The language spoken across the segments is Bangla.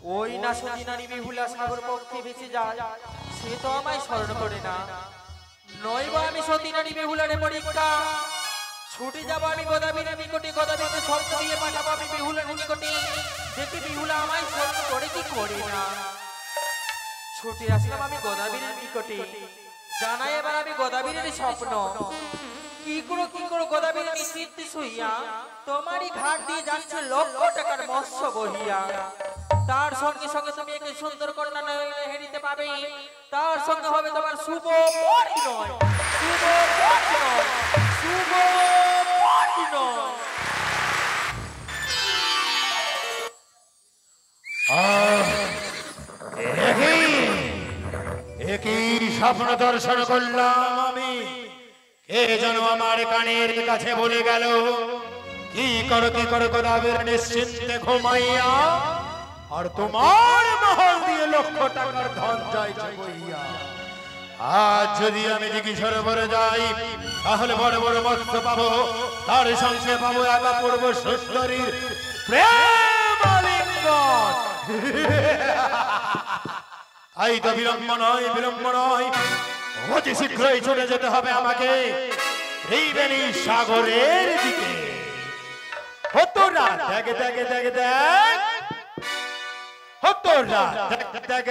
ওই না সতীনারী বিহুলা সাগর পক্ষে বেঁচে যায়, সে তো আমায় স্মরণ করে না। নইবা আমি সতীনারী বিহুলারে পরীক্ষা ছুটে যাবো আমি গোদাবরীর নিকটে, গোদাবরীতে শব্দ দিয়ে পাঠাবো আমি বিহুলার নিকটে, দেখি বিহুলা আমায় স্মরণ করে কি করে না। ছুটে আসলাম আমি গোদাবরীর নিকটে, জানাই এবার আমি গোদাবরীর স্বপ্ন। কি করো গোদাবরী নিশ্চিন্তে শুইয়া, তোমারই ঘাট দিয়ে যাচ্ছে লক্ষ টাকার মৎস্য বহিয়া। তার সঙ্গে সঙ্গে তুমি একে সুন্দর কন্যা হেরিতে পাবে, তার সঙ্গে হবে তোমার শুভ পরিণয়, শুভ পরিণয়, শুভ পরিণয়। একই স্বপ্ন দর্শন করলাম আমি, কে যেন আমার কানের কাছে বলে গেল, কি করো গোদাবরী নিশ্চিন্তে ঘুমাইয়া, আর তোমার মহল দিয়ে লক্ষ টাকার ধন যাইছে বইয়া। আজ যদি আমি দিঘি সরোবরে যাই, তাহলে বড় বড় মৎস্য পাবো, তার সঙ্গে পাবো এক অপূর্ব সুন্দরীর প্রেম আলিঙ্গন। তাই তো বিলম্ব নয়, অতি শীঘ্রই চলে যেতে হবে আমাকে ত্রিবেণী সাগরের দিকে। হতরা দেখ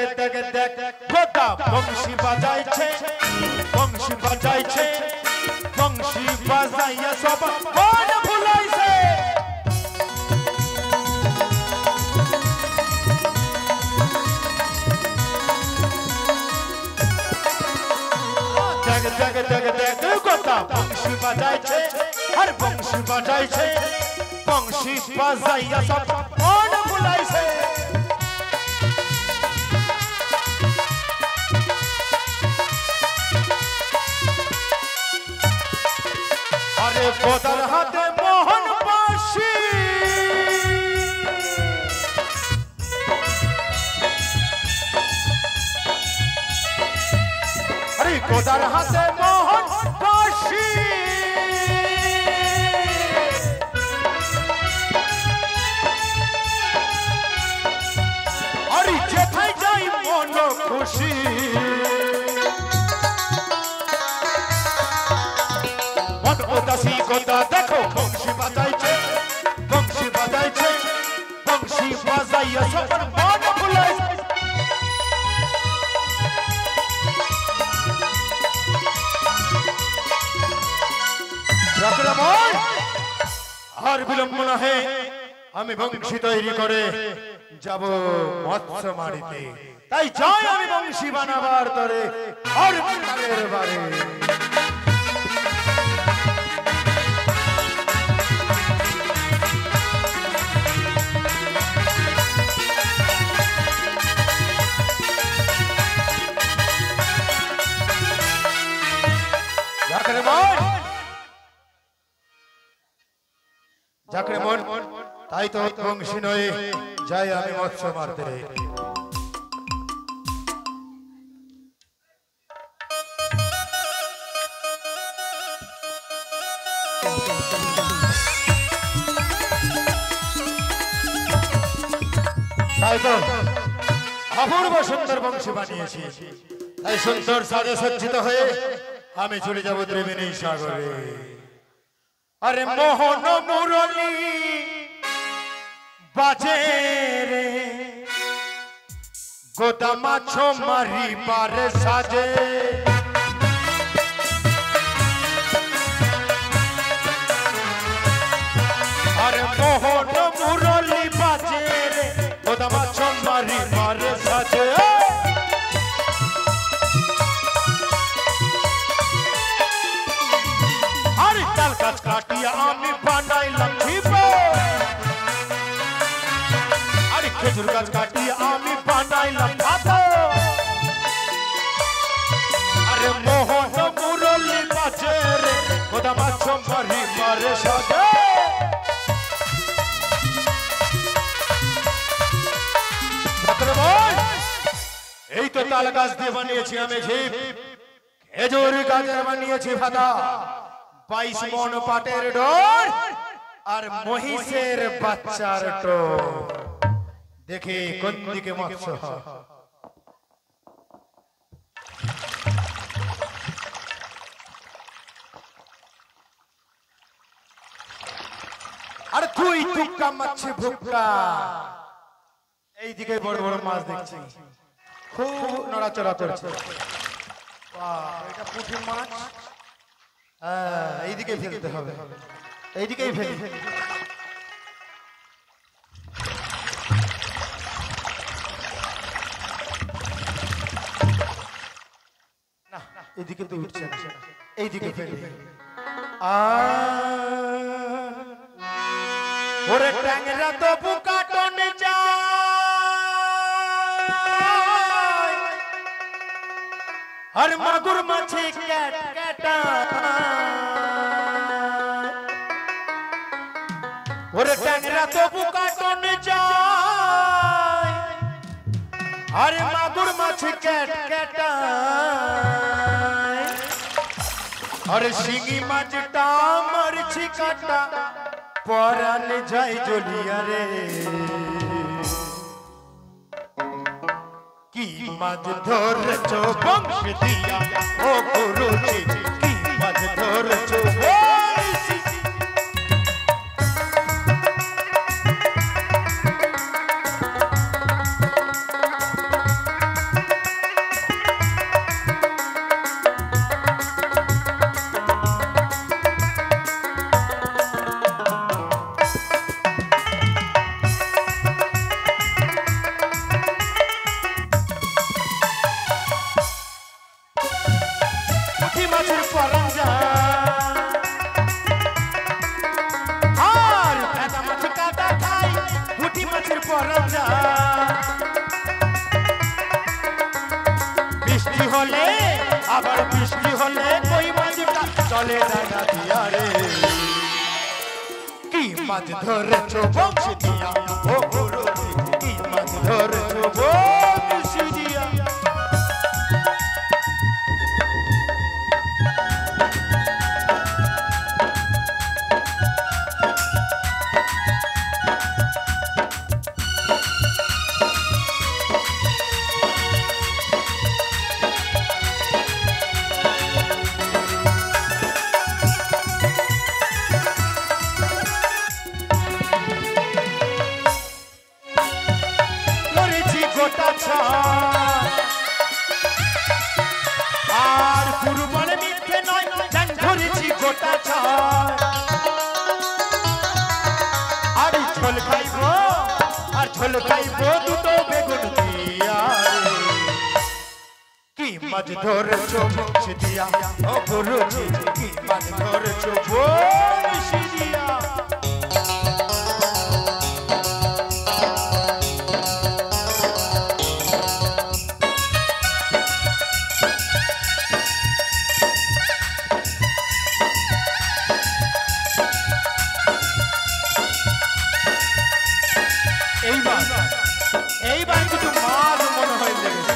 গোটা বংশী বাজাইছে, বংশী বাজাইয়া সব মন ভুলাইছে। দেখ গোটা বংশী বাজাইছে, আর বংশী বাজাইয়া সব মন ভুলাইছে। আরে গোদার হাতে মোহন বাঁশি, আরে গোদার হাতে মোহন বাঁশি, আরে যেথায় যাই মন খুশি। গোদা দেখো বংশী বাজাইছে, বংশী বাজাইয়া সবার মন ভুলাইছে। আর বিলম্ব নহে, আমি বংশী তৈরি করে যাব মৎস্য মারিতে। তাই যাই আমি বংশী বানাবার তরে আর বারে। যাকরে মন, তাই তো বংশী নয়, যাই আমি মৎস্য মারতে। তাই তো অপূর্ব সুন্দর বংশী বানিয়েছি, তাই সুন্দর সাজে সজ্জিত হয়ে আমি চলে যাব ত্রিবেণী সাগরে। আরে মোহন মুরলী বাজে রে, গোদা মাছ মারিবার সাজে। আরে মোহন মুরলী বাজে রে, গোদা মাছ মারিবার সাজে। আরে তাল গাছ কাটিয়া আমি বানাইলাম ছিপ, আরে খেজুর গাছ কাটিয়া আমি বানাইলাম ভাত। আরে মোহন মুরলী বাজে রে, গোদা মাছ মারিবার সাজে। এই তো তাল গাছ দিয়ে বানিয়েছি আমি ছিপ, খেজুর গাছের বানিয়েছি ভাতা, 22 মণ পাটের ডোর আর মহিষের বাচ্চার টোপ। দেখে কোন দিকে মৎস্য হয়। আর তুই টুকা মাছ ভুক্কা, এইদিকে বড় বড় মাছ দেখছি, খুব নড়াচড়া করছে। বাহ, এটা পুঁটি মাছ। হ্যাঁ, এইদিকে ফেলতে হবে, এইদিকেই ফেলি। না, এইদিকে তো উঠছে না, এইদিকে ফেলি। ওরে ট্যাংরা তো বুকা টনে যায়, আর মাগুর মাছে ক্যাট ক্যাটা। ওরে ট্যাংরা তো বুকা টনে যায়, আর মাগুর মাছে ক্যাট ক্যাটা। আর শিঙি মাছটা মারছি কাটা, পরাণ যাই জ্বলিয়া রে। কি মাছ ধরছো বংশ দিয়া ও গুরুজি, কি মাছ ধরছো বংশী। বৃষ্টি হলে আবার বৃষ্টি হলে কই মাছটা চলে জায়গা দিয়া রে। কি মাছ ধরেছো বংশী দিয়া ও গুরুজি, কি মাছ ধরেছো বংশী দিয়া। আর কুরবানে মিথ্যে নয়, জান ধরেছি গোটা ছাড়। আর ঝোল খাইবো, আর ঝোল খাইবো দুটো বেগুন দিয়া। কি মাছ ধরেছো বংশী দিয়া ও গুরুজি, কি মাছ ধরেছো বংশী দিয়া। এইবার কিছু মাছ মনে হয় লেগেছে,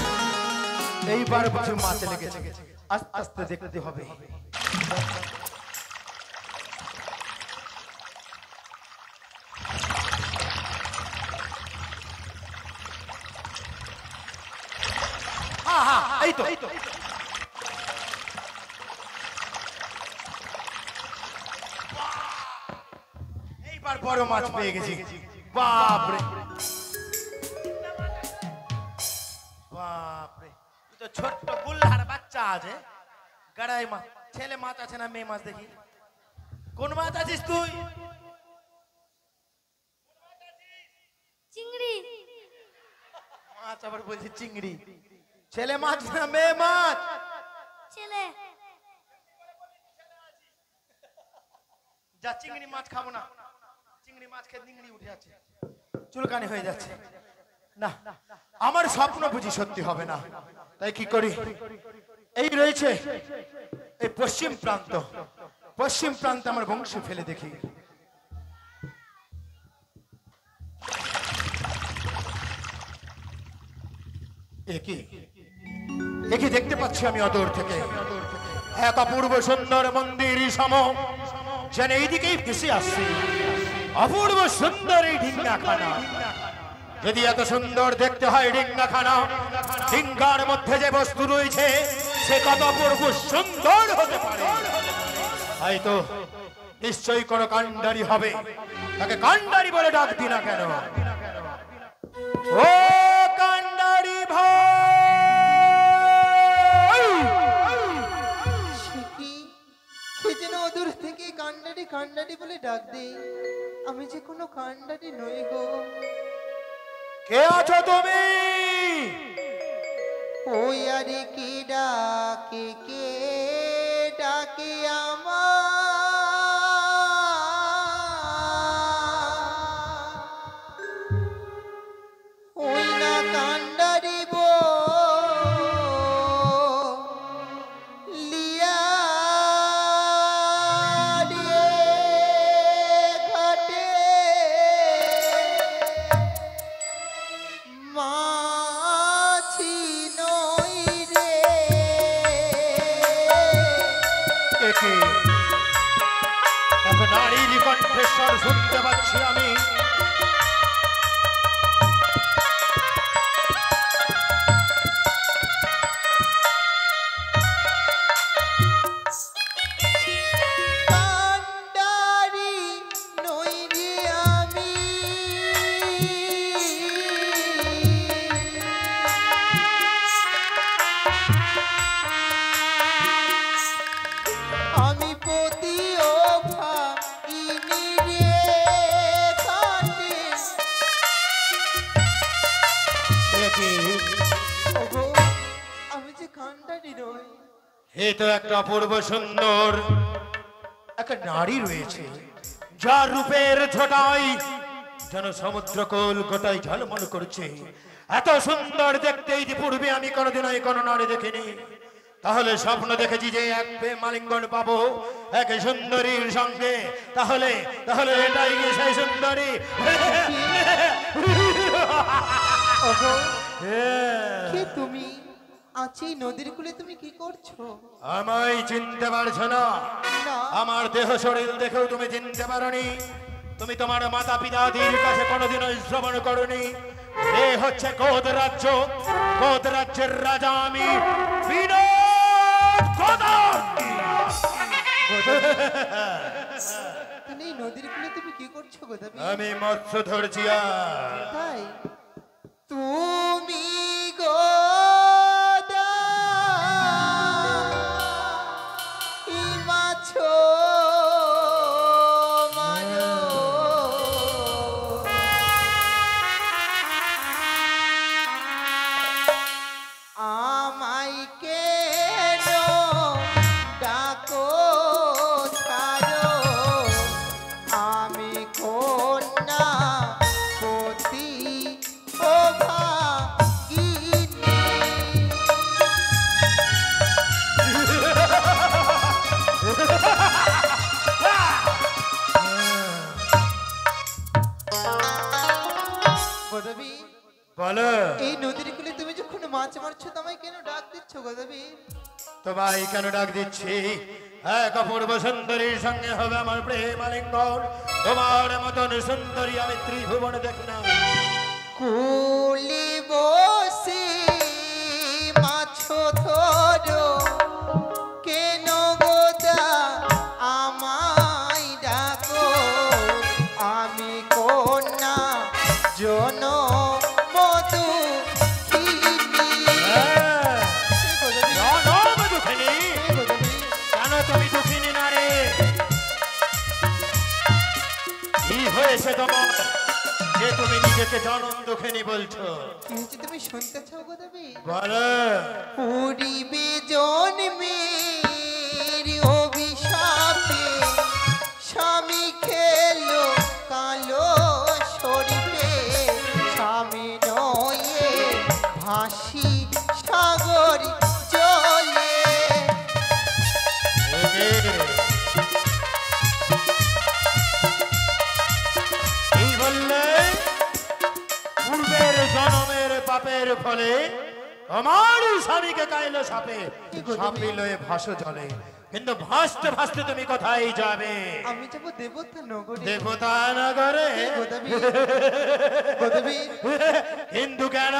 এইবার কিছু মাছ লেগেছে, আস্তে আস্তে দেখতে হবে। এই তো এইবার বড় মাছ পেয়ে গেছি। বাপরে বাপরে, তুই তো ছোট্ট বুল্লার বাচ্চা আছে। গাড়াই মাছ, ছেলে মাছ আছে না মেয়ে মাছ দেখি? কোন মাছ আছিস তুই? চিংড়ি মাছ আবার বলছি চিংড়ি। ছেলে মাছ না মেয়ে মাছ? ছেলে। যা, চিংড়ি মাছ খাবো না, চিংড়ি মাছ খেয়ে চিংড়ি উঠে যাচ্ছে, চুলকানি হয়ে যাচ্ছে। না, আমার স্বপ্ন বুঝি সত্যি হবে না, তাই কি করি, এই রয়েছে এই পশ্চিম প্রান্ত, পশ্চিম প্রান্তে আমার বংশী ফেলে দেখি। একই দেখতে পাচ্ছি আমি অদূর থেকে এক অপূর্ব সুন্দর মন্দির সম, যেন এইদিকেই ভেসে আসছে অপূর্ব সুন্দর এই ঢিঙ্গাখানা। যদি এত সুন্দর দেখতে হয় ডিঙ্গাখানা, ডিঙ্গার মধ্যে যে বস্তু রয়েছে সে কত অপূর্ব সুন্দর হতে পারে। হয়তো নিশ্চয়ই কোনো কাণ্ডারি হবে, তাকে কাণ্ডারি বলে ডাক দি না কেন? ও কাণ্ডারি ভাই! কে যেন অদূর থেকে কান্ডারি কান্ডারি বলে ডাক দে। আমি যে কোনো কান্ডারি নই গো। কে আছো তুমি? ওই আরে কে ডাকে আমার, ওই না কান্ডারি লিয়া ঘাটে মাছি নই রে। একে এক নারীর কণ্ঠস্বর শুনতে পাচ্ছি আমি। কান্ডারি নই রে আমি, আমি পতি ও ভাগিনী রে ঘাটে। একে ওগো, আমি যে কান্ডারি নই। এ তো একটা অপূর্ব সুন্দর একটা নারী রয়েছে, যার রূপের ঝটাই যেন সমুদ্র কোল গোটাই ঝলমল করছে। এত সুন্দর দেখতে ইতিপূর্বে আমি কোনোদিন কোনো নারী দেখিনি। তাহলে স্বপ্ন দেখেছি যে এক মালিঙ্গন পাবো এক সুন্দরীর সঙ্গে। তাহলে তাহলে এটাই কি সেই সুন্দরী? ওগো, কে তুমি? আছি নদীর কূলে, তুমি কি করছো? আমায় চিনতে পারছো না? না। আমার দেহ শরীর দেখেও তুমি চিনতে পারোনি? তুমি তোমার মাতা পিতাদের কাছে কোনোদিনও শ্রবণ করনি। এ হচ্ছে কোদ রাজ্য, কোদ রাজ্যের রাজা আমি বিনোদ কোদণ্ড। তাহলে এই নদীর কূলে তুমি কি করছো গোদাবি? আমি মৎস্য ধরছি। আর তাই তুমি গোদা ই মাছো মারো, আমায় কেন ডাকো ছাড়ো, আমি কন্যা পতি ও ভাগিনী। গোদাবি, বলো, এই নদীর কূলে তুমি যখন মাছ মারছো তোমায় কেন ডাক দিচ্ছ গোদাবি? তোমায় কেন ডাক দিচ্ছি? এক অপূর্ব সুন্দরীর সঙ্গে হবে আমার প্রেম আলিঙ্গন। তোমার মতন সুন্দরী আমি ত্রিভুবনে দেখি না। কুলি বসে মাছ ধরো কেন গোদা আমায় ডাকো, আমি কন্যা জন মধু কেন তুমি দুঃখিনী না রে? কি হয়েছে তোমার যে তুমি নিজেকে জনম দুঃখিনী বলছো? তুমি শুনতে চাও গোদাবি? বলো। উড়িবে জন্মের অভিশাপে স্বামী খেলো কালো শরীরে, স্বামী নয়ে ভাসি সাগর জলে। এই বললে পূর্বের জনমের পাপের ফলে আমার স্বামীকে কাইল সাপে সাপিল হয়ে ভাসো জলে। কিন্তু ভাসতে ভাসতে তুমি কোথায় যাবে? আমি যাবো দেবতা নগরে। দেবতা নগরে? গোদাবীর গোদাবীর কিন্তু কেন?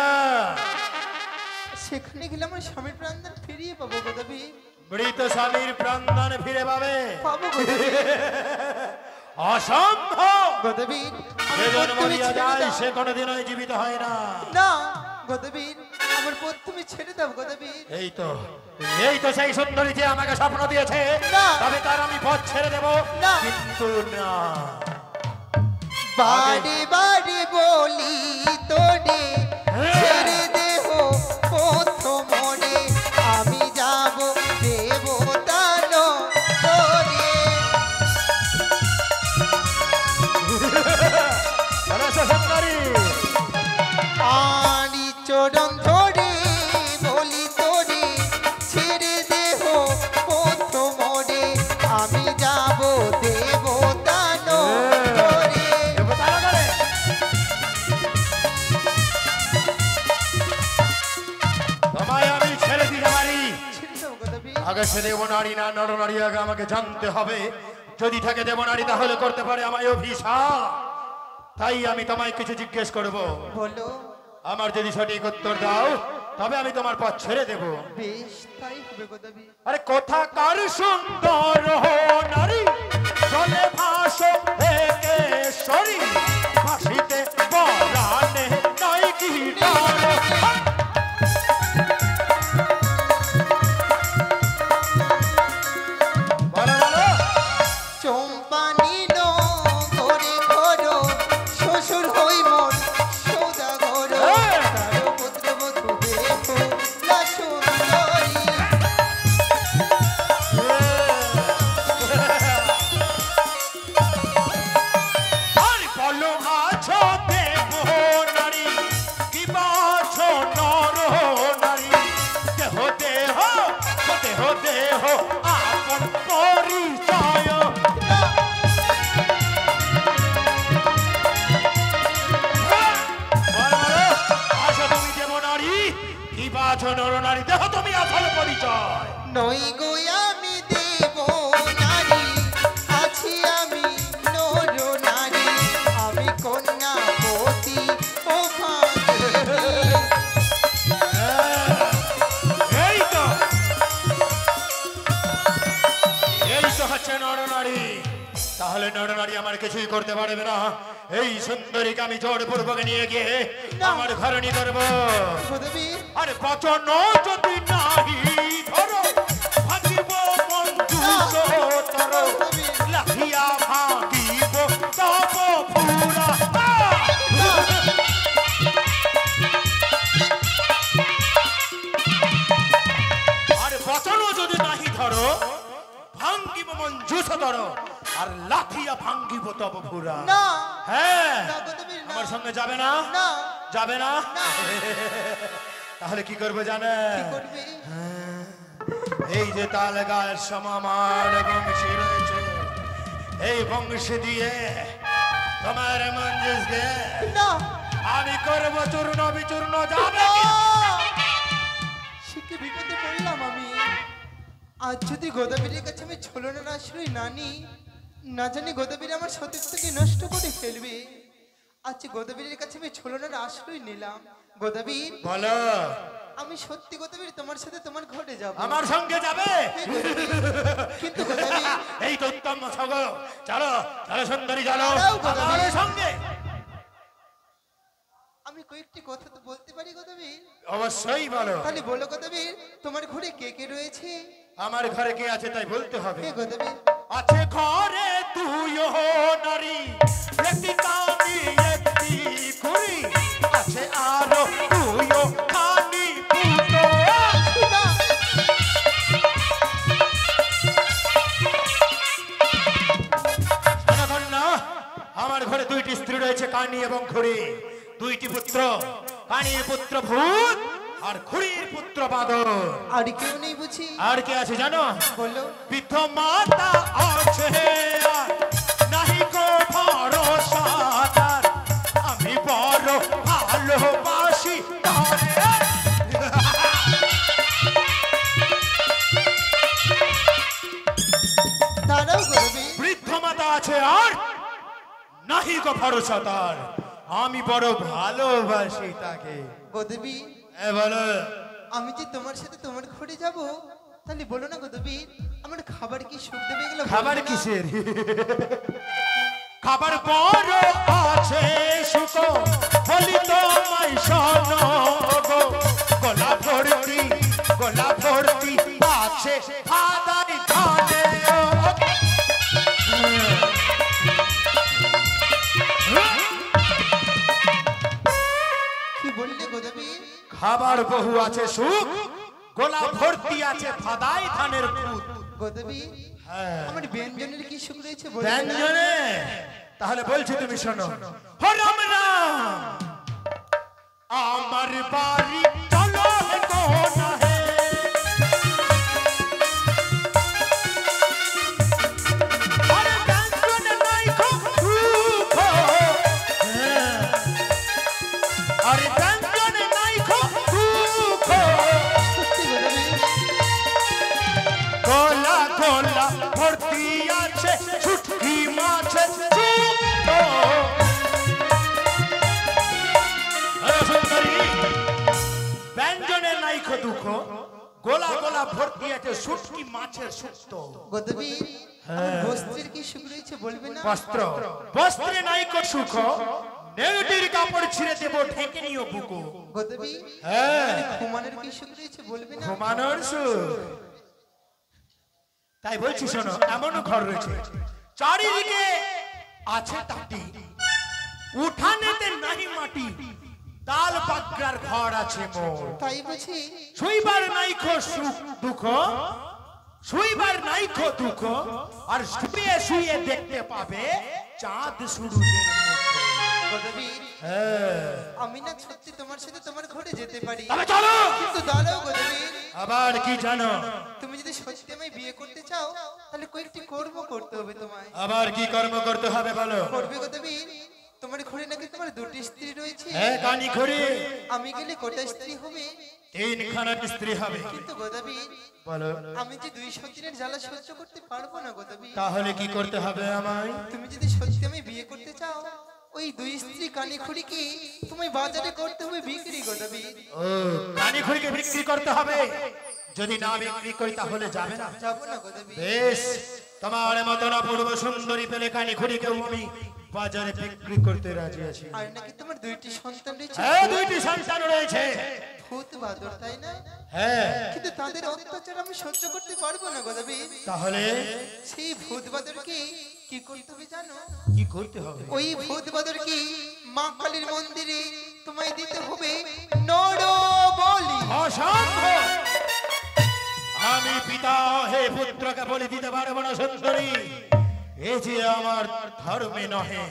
সেখানে গেলে আমার স্বামীর প্রাণদান ফিরিয়ে পাবো গোদাবীর। মৃত স্বামীর প্রাণদান ফিরে পাবে? পাবো গোদাবীর। অসম্ভব। গোদাবীর যে জন মরিয়া যায় সে কোনোদিনই জীবিত হয় না। না গোদাবীর, আমার পথ তুমি ছেড়ে দাও গোদাবীর। এই তো সেই সুন্দরী যে আমাকে স্বপ্ন দিয়েছে, না। তবে তার আমি পথ ছেড়ে দেব। না। কিন্তু না, বাড়ি বাড়ি বলি তোরে ছেড়ে দেহ পথ মনে, আমি যাব দেবতা নগরে। আরে সে সুন্দরী, আনি চরণ ধরে বলি তোরে ছেড়ে দেহ পথ মনে, আমি যাব দেবতা নগরে। দেবতা নগরে? তোমায় আমি ছেড়ে দিতে পারি। ছেড়ে দাও গোদাবীর। আগে সে দেবনারী না নরনারী আগে আমাকে জানতে হবে। যদি থাকে দেবনারী তাহলে করতে পারে আমায় অভিশাপ। তাই আমি তোমায় কিছু জিজ্ঞেস করব। বলো। আমার যদি সঠিক উত্তর দাও তবে আমি তোমার পথ ছেড়ে দেব। বেশ তাই হবে গোদাবীর। আরে কোথাকার সুন্দর নারী চলে ভাসো একেশ্বরী, ভাসিতে পরাণে নাই কি ডাল। বলো বলো। চম্পানি নগরে ঘরো শ্বশুর হই মন সৌদাগর, হ্যাঁ। তার পুত্রবধূ বেহুলা সুন্দরী। আর বলো আছো দেব নারী কি বাছো নর নারী, দেহ দেহ দেহ দেহ আপন পরিচয়। বলো বলো, আছো তুমি দেব নারী কি বাছো নর নারী, দেহ তুমি আসল পরিচয়। নই গো আমি দেব নারী, আছি আমি নর নারী, আমি কন্যা পতি ও ভাগিনী। এই তো হচ্ছে নরনারী। তাহলে নরনারী আমার কিছুই করতে পারবে না। এই সুন্দরীকে আমি জোরপূর্বক নিয়ে গিয়ে আমার ঘরে নিয়ে করবো। গোদাবীর আরে বচন যদি নাহি ধরো, ভাগিব মঞ্জুষতর, লাঠিয়া ভাগিব তব পুরা। আরে বচন যদি নাহি ধরো, ভাঙ্গিব মঞ্জুষতর, আর লাঠিয়া ভাঙ্গিব তব পুরা। না হ্যাঁ, না গোদাবীর না। আমার সঙ্গে যাবে না? না যাবে না? না। তাহলে কি করবে জানে? কি করবে? এই যে তাল গায়ের সমামার বংশী রয়েছে, এই বংশী দিয়ে তোমার মঞ্জুসকে না আমি করবো চূর্ণ বিচূর্ণ। যাবে কি? সে কি বিপদে পড়লাম আমি। আজ যদি গোদাবীরের কাছে আমি ছলনার আশ্রয় না নিই, না জানি গোদাবীর আমার সতীত্বকে নষ্ট করে ফেলবে। আজ গোদাবীরের কাছে আমি ছলনার আশ্রয় নিলাম। গোদাবীর বলো, আমি সত্যি গোদাবীর তোমার সাথে তোমার ঘরে যাব। আমার সঙ্গে যাবে? হ্যাঁ, গোদাবীর। কিন্তু গোদাবীর এই তো উত্তম সগো, চলো চলো সুন্দরী, চলো দাঁড়াও গোদাবীর। আমার সঙ্গে। আমি কয়েকটি কথা তো বলতে পারি গোদাবীর? অবশ্যই বলো। তাহলে বলো গোদাবীর, তোমার ঘরে কে কে রয়েছে? আমার ঘরে কে আছে তাই বলতে হবে। হে গোদাবীর আছে ঘরে তুইও নারী, একটি কানি একটি কুড়ি, আছে আরো তুইও কানি পুতো। না, শোনাবেন না, আমার ঘরে দুইটি স্ত্রী রয়েছে, কানি এবং খুড়ি। দুইটি পুত্র, কানির পুত্র ভূত আর খুড়ির পুত্র বাদর। আর কেউ নেই বুঝি? আর কে আছে জানো? বলো। বৃদ্ধ মাতা আছে আর নাহি গো ভরসা তার, আমি বড় ভালোবাসি তারে। গো ভরসা তার, আমি বড় ভালোবাসি তাকে। গোদেবী বলো। আমি যে তোমার সাথে তোমার ঘরে যাব, তাহলে বলো না গোদেবী, আমার খাবার কি সুখ দেবে এগুলো বলবে খাবার না? কিসের? খাবার বড় আছে সুখ, বলি তোমায় শোনো গো। গোলা ভর্তি আছে ফাদাই ধানে। কি বললে গোদেবী? খাবার বহু আছে সুখ, গোলা ভর্তি আছে ফাদাই ধানের পুত। গোদেবী হ্যাঁ। আমার ব্যঞ্জনের কি সুখ রয়েছে বলবে না? ব্যঞ্জনে তাহলে বলছি তুমি শোনো। হো রাম রাম, আমার বাড়ি চলো কোনা হে। আরে ব্যঞ্জনে নাই খো সুখ, হ্যাঁ। আরে ব্যঞ্জনে নাই খো সুখ, সত্যি গোদেবী? গোলা গোলা ভর্তি আছে শুটকি মাছের শুক্তো। ব্যঞ্জনে নাই খো দুঃখ, গোলা গোলা ভর্তি আছে শুটকি মাছের শুক্তো। গোদেবী আমার বস্ত্রের কি সুখ রয়েছে বলবে না? বস্ত্রে নাই কো সুখ, নেউটির কাপড় ছিঁড়ে দেবো ঢেকে নিও বুকো। গোদেবী হ্যাঁ। ঘুমানোর কি সুখ রয়েছে বলবে না? ঘুমানোর সুখ। তাই বলছি শোনো, এমন ঘর রয়েছে চারিদিকে আছে টাটি, উঠানেতে নাহি মাটি, তাল পাকড়ার ঘর আছে মোর। তাই বুঝি? শুইবার নাই খো সুখ দুঃখ, শুইবার নাই খো দুঃখ, আর শুয়ে শুয়ে দেখতে পাবে চাঁদ সূরজের মুখ। গোদেবী হ্যাঁ। আমি না সত্যি তোমার সাথে তোমার ঘরে যেতে পারি, তবে চলো। কিন্তু দাঁড়াও গোদেবী, আবার কি জানো? তুমি যদি সত্যি আমায় বিয়ে করতে চাও, তাহলে কয়েকটি কর্ম করতে হবে তোমায়। আবার কি কর্ম করতে হবে বলো? করবে গোদেবী? তোমার ঘরে নাকি তোমার দুটি স্ত্রী রয়েছে, হ্যাঁ, কানি খড়ি। আমি গেলে কটা স্ত্রী হবে? তিনখানা স্ত্রী হবে। কিন্তু গোদেবী বলো। আমি যে 200 দিনের জ্বালা সহ্য করতে পারবো না গোদেবী। তাহলে কি করতে হবে আমায়? তুমি যদি সত্যি আমি বিয়ে করতে চাও, ওই দুই স্ত্রী কানি খুড়ি কি তুমি বাজারে করতে হবে বিক্রি গোদেবী। ও, কানি খড়িকে বিক্রি করতে হবে? যদি না বিক্রি করি তাহলে যাবে না। যাবো না গোদেবী। বেশ, তোমার মতন অপূর্ব সুন্দরী পেলে কানি খড়িকেও আমি বাজারে বিক্রি করতে রাজি আছি। আর নাকি তোমার দুইটি সন্তান রয়েছে, হ্যাঁ, দুইটি সন্তান রয়েছে। ভূত বাদর, তাই না? হ্যাঁ। কিন্তু তাদের অত্যাচার আমি সহ্য করতে পারবো না গোদেবী। তাহলে সেই ভূত বাদরকে কি করতে হবে জানো? কি করতে হবে? ওই ভূত বাদরকে মা কালীর মন্দিরে তোমায় দিতে হবে নর বলি। অসম্ভব! আমি পিতা হে পুত্রকে বলি দিতে পারবো না সুন্দরী, এ যে আমার ধর্মে নহে,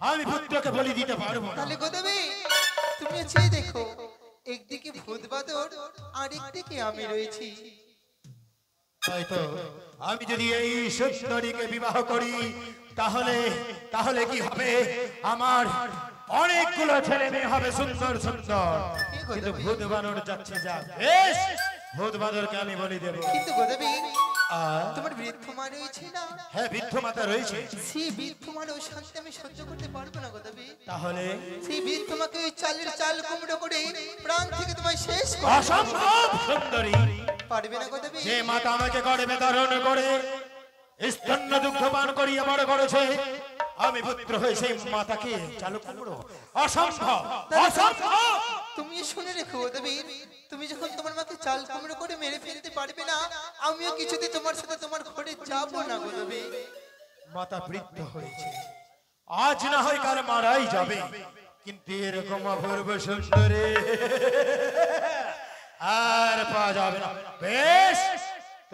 আমি পুত্রকে বলি দিতে পারবো না। তাহলে গোদেবী তুমি চেয়ে দেখো, একদিকে ভূত বাদর আর একদিকে আমি রয়েছি। হয়তো আমি যদি এই সুন্দরীকে বিবাহ করি তাহলে তাহলে কি হবে? আমার অনেকগুলো ছেলে মেয়ে হবে সুন্দর সুন্দর, কিন্তু ভূত বানর যাচ্ছে যা। বেশ, ভূত বানরকে আমি বলি দেব। কিন্তু গোদেবী আর তোমার বৃদ্ধ মা রয়েছে না, হ্যাঁ, বৃদ্ধ মাতা রয়েছে। সেই বৃদ্ধ মার ওই শান্তি আমি সহ্য করতে পারবো না গোদেবী। তাহলে সেই বৃদ্ধ মাকে ওই চালের চাল কুমড়ো করে প্রাণ থেকে তোমায় শেষ করে অসম্ভব সুন্দরী, পারবে না গোদেবী। যে মাতা আমাকে গর্ভে ধারণ করে স্তন্য দুগ্ধ পান করিয়া বড় করেছে, আমি পুত্র হয়ে সেই মাতাকে চালু কুমড়ো? অসম্ভব, অসম্ভব। তুমি শুনে রেখো গোদেবী, তুমি যখন তোমার মাকে চাল কুমড়ো করে মেরে ফেলতে পারবে না, আমিও কিছুতে তোমার সাথে তোমার ঘরে যাব না গোদেবী। মাতা বৃদ্ধ হয়েছে, আজ না হয় কাল মারাই যাবে, কিন্তু এরকম অপূর্ব সুন্দরী আর পাওয়া যাবে না। বেশ,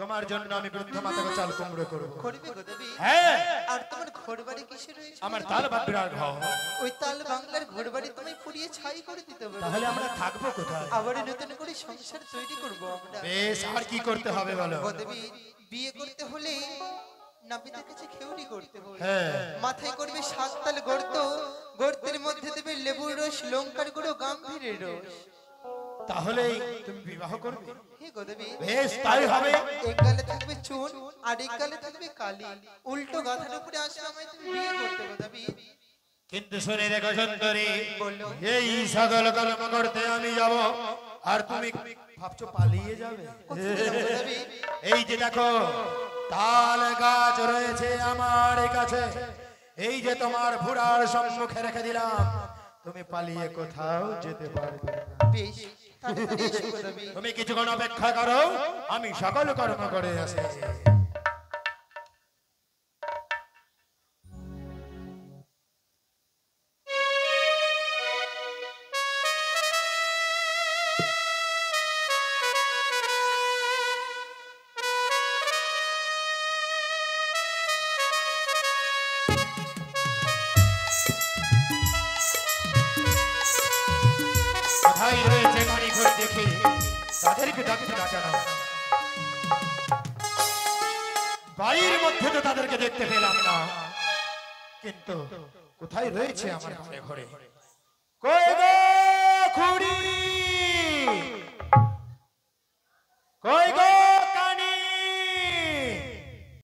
তোমার জন্য আমি বৃদ্ধ মাতাকে চাল কুমড়ো করবো। করবে গোদেবী? হ্যাঁ। আর তোমার ঘর বাড়ি কিসে রয়েছে? আমার তাল বাগড়ার ঘর। ওই তাল বাংলার ঘর বাড়ি তোমায় পুড়িয়ে ছাই করে দিতে হবে। তাহলে আমরা থাকবো কোথায়? আবার নতুন করে সংসার তৈরি করব আমরা। বেশ, আর কি করতে হবে বলো? গোদেবী বিয়ে করতে হলে নাপিতের কাছে খেউড়ি করতে হবে। হ্যাঁ। মাথায় করবে 7 তাল গর্ত, গর্তের মধ্যে দেবে লেবুর রস, লঙ্কার গুঁড়ো, গাম্ভীরের রস। তাহলে তুমি বিবাহ করবে? হে গোদেবী বেশ, তাই হবে। এক গালে থাকবে চুন আর এক গালে থাকবে কালি, উল্টো গাধার উপরে আসলে আমায় তুমি বিয়ে করতে গোদেবী। কিন্তু শুনে দেখো সুন্দরী, বললো এই সকল কর্ম করতে আমি যাব, আর তুমি ভাবছো পালিয়ে যাবে? কোথায় যাবো গো দেবী? এই যে দেখো তাল গাছ রয়েছে আমার কাছে, এই যে তোমার ভুড়ার সম্মুখে রেখে দিলাম, তুমি পালিয়ে কোথাও যেতে পারবে না। বেশ, তাড়াতাড়ি এসো গো দেবী। তুমি কিছুক্ষণ অপেক্ষা করো, আমি সকল কর্ম করে আসি। কোথায় রয়েছে গাড়ি ঘর দেখি, তাদেরকে ডাকতে ডাকে না। বাড়ির মধ্যে তো তাদেরকে দেখতে পেলাম না, কিন্তু কোথায় রয়েছে আমার ঘরে ঘরে? কই গো খুড়ি, কই গো